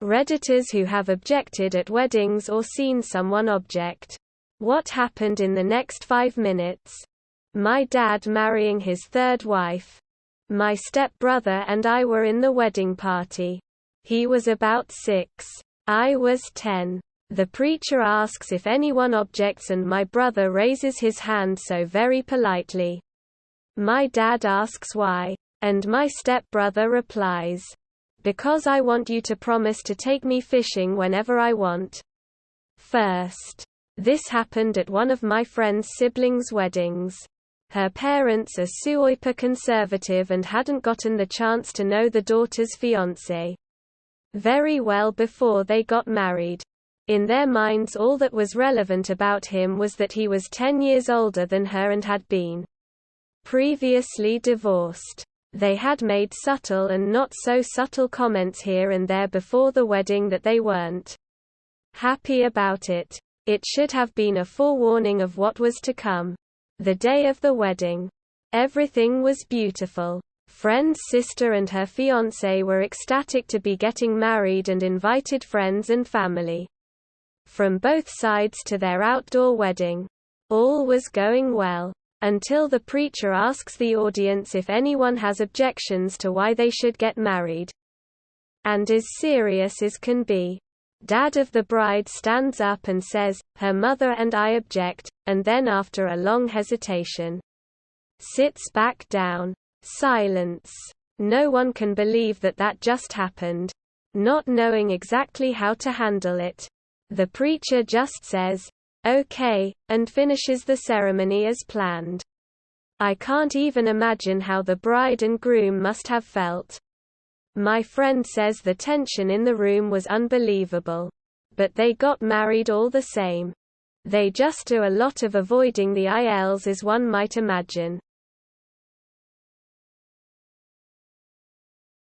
Redditors who have objected at weddings or seen someone object. What happened in the next 5 minutes? My dad marrying his third wife. My stepbrother and I were in the wedding party. He was about 6. I was 10. The preacher asks if anyone objects and my brother raises his hand so very politely. My dad asks why. And my stepbrother replies, "Because I want you to promise to take me fishing whenever I want." First. This happened at one of my friend's siblings' weddings. Her parents are super conservative and hadn't gotten the chance to know the daughter's fiancé very well before they got married. In their minds all that was relevant about him was that he was 10 years older than her and had been previously divorced. They had made subtle and not so subtle comments here and there before the wedding that they weren't happy about it. It should have been a forewarning of what was to come. The day of the wedding. Everything was beautiful. Friend's sister and her fiancé were ecstatic to be getting married and invited friends and family from both sides to their outdoor wedding. All was going well. Until the preacher asks the audience if anyone has objections to why they should get married. And is serious as can be. Dad of the bride stands up and says, "Her mother and I object," and then after a long hesitation, sits back down. Silence. No one can believe that that just happened. Not knowing exactly how to handle it. The preacher just says, "Okay," and finishes the ceremony as planned. I can't even imagine how the bride and groom must have felt. My friend says the tension in the room was unbelievable. But they got married all the same. They just do a lot of avoiding the aisles as one might imagine.